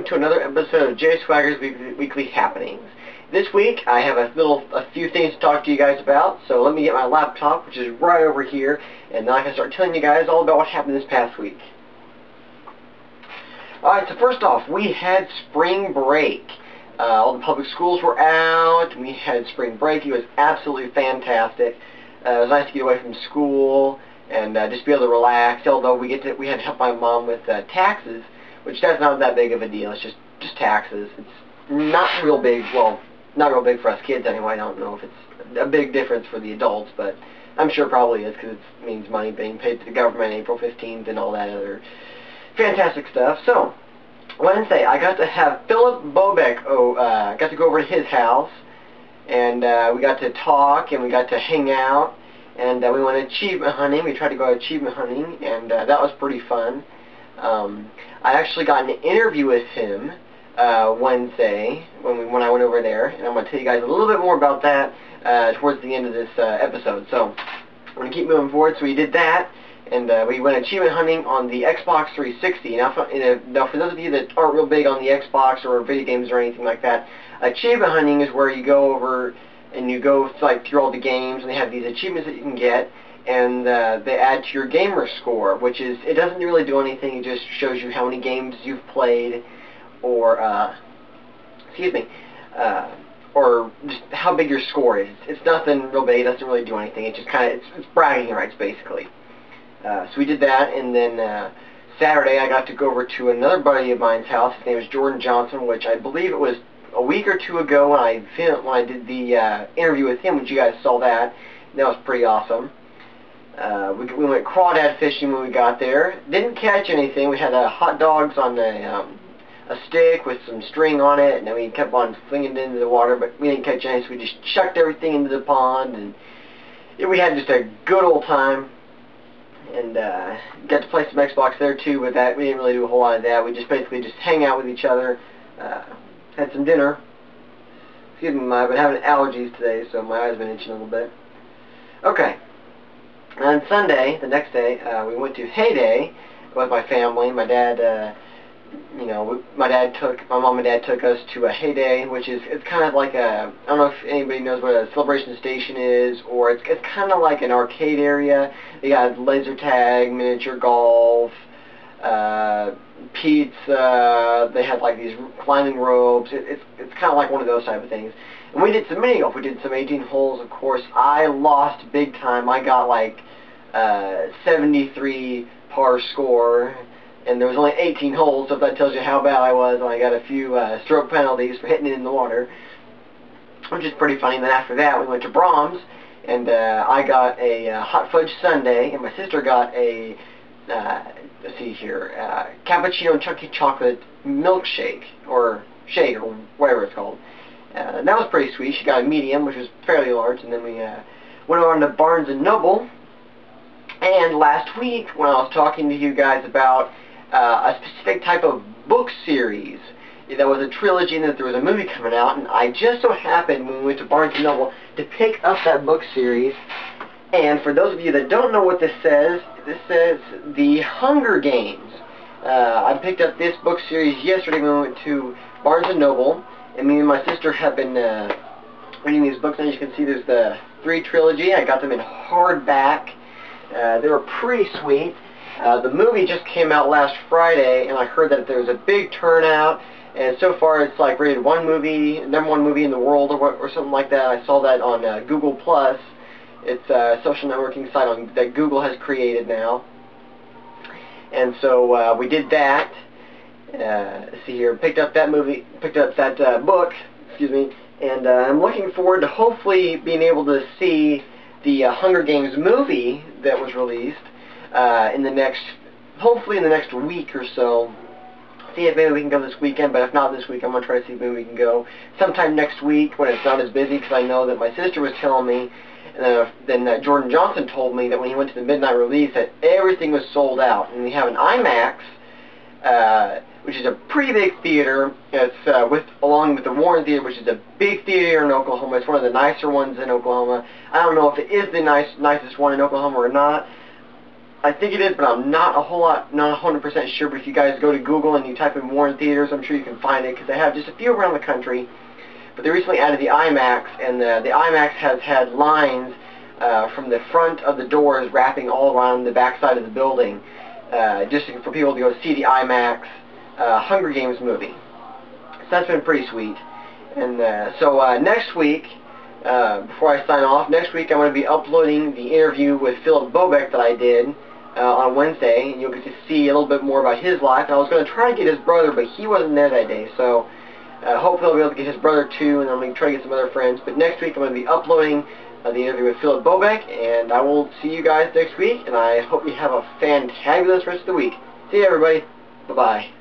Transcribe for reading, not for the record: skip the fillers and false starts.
to another episode of J Swagger's Weekly Happenings. This week I have a few things to talk to you guys about, so let me get my laptop, which is right over here, and then I can start telling you guys all about what happened this past week. Alright, so first off, we had spring break. All the public schools were out, and we had spring break. It was absolutely fantastic. It was nice to get away from school and just be able to relax, although we had to help my mom with taxes, which that's not that big of a deal. It's just taxes. It's not real big, well, not real big for us kids anyway. I don't know if it's a big difference for the adults, but I'm sure it probably is, because it means money being paid to the government April 15th and all that other fantastic stuff. So, Wednesday, I got to have Philip Bobek, got to go over to his house, and we got to talk, and we got to hang out, and we went achievement hunting. We tried to go achievement hunting, and that was pretty fun. I actually got an interview with him Wednesday when I went over there, and I'm going to tell you guys a little bit more about that towards the end of this episode. So I'm going to keep moving forward. So we did that, and we went achievement hunting on the Xbox 360. Now for those of you that aren't real big on the Xbox or video games or anything like that, achievement hunting is where you go over and you go through all the games, and they have these achievements that you can get, and they add to your gamer score, which is, it doesn't really do anything. It just shows you how many games you've played, or or just how big your score is. It's nothing real big. It doesn't really do anything. It's just kind of, it's bragging rights basically. So we did that, and then Saturday I got to go over to another buddy of mine's house. His name is Jordan Johnson, which I believe it was a week or two ago when I did the interview with him, which you guys saw that. That was pretty awesome. We went crawdad fishing when we got there. Didn't catch anything. We had hot dogs on a stick with some string on it, and then we kept on flinging it into the water, but we didn't catch any, so we just chucked everything into the pond, and we had just a good old time. And got to play some Xbox there too, but we didn't really do a whole lot of that. We just basically hang out with each other, had some dinner. Excuse me, I've been having allergies today, so my eyes have been itching a little bit. Okay. On Sunday, the next day, we went to Heyday with my family. My dad, my mom and dad took us to a Heyday, which is, it's kind of like I don't know if anybody knows what a celebration station is, or it's kind of like an arcade area. They got laser tag, miniature golf, pizza. They had like these climbing ropes. It's kind of like one of those type of things. And we did some mini golf. We did some 18 holes. Of course, I lost big time. I got like 73 par score, and there was only 18 holes, so if that tells you how bad I was, and I got a few stroke penalties for hitting it in the water, which is pretty funny. And then after that, we went to Brahms, and I got a hot fudge sundae, and my sister got a let's see here, cappuccino chunky chocolate milkshake, or shake, or whatever it's called. That was pretty sweet. She got a medium, which was fairly large, and then we went on to Barnes & Noble. And last week, when I was talking to you guys about a specific type of book series, that was a trilogy, and that there was a movie coming out, and I just so happened, when we went to Barnes & Noble, to pick up that book series. And for those of you that don't know what this says The Hunger Games. I picked up this book series yesterday when we went to Barnes & Noble, and me and my sister have been reading these books, and as you can see, there's the 3 trilogy. I got them in hardback. They were pretty sweet. The movie just came out last Friday, and I heard that there was a big turnout, and so far it's like rated #1 movie in the world, or something like that. I saw that on Google+. It's a social networking site that Google has created now. And so we did that. Let's see here, picked up that book, excuse me, and I'm looking forward to hopefully being able to see the Hunger Games movie that was released hopefully in the next week or so. See if maybe we can go this weekend, but if not this week, I'm going to try to see if maybe we can go sometime next week when it's not as busy, because I know that my sister was telling me, and then Jordan Johnson told me that when he went to the midnight release that everything was sold out. And we have an IMAX, which is a pretty big theater. It's along with the Warren Theater, which is a big theater in Oklahoma. It's one of the nicer ones in Oklahoma. I don't know if it is the nicest one in Oklahoma or not, I think it is, but I'm not 100% sure. But if you guys go to Google and you type in Warren Theaters, I'm sure you can find it, because they have just a few around the country. But they recently added the IMAX, and the IMAX has had lines from the front of the doors wrapping all around the back side of the building, just for people to go see the IMAX Hunger Games movie. So that's been pretty sweet. And next week, before I sign off, next week I'm going to be uploading the interview with Philip Bobeck that I did on Wednesday, and you'll get to see a little bit more about his life. And I was going to try to get his brother, but he wasn't there that day, so hopefully I'll be able to get his brother too, and I'm going to try to get some other friends. But next week I'm going to be uploading the interview with Philip Bobeck, and I will see you guys next week, and I hope you have a fantabulous rest of the week. See you, everybody. Bye-bye.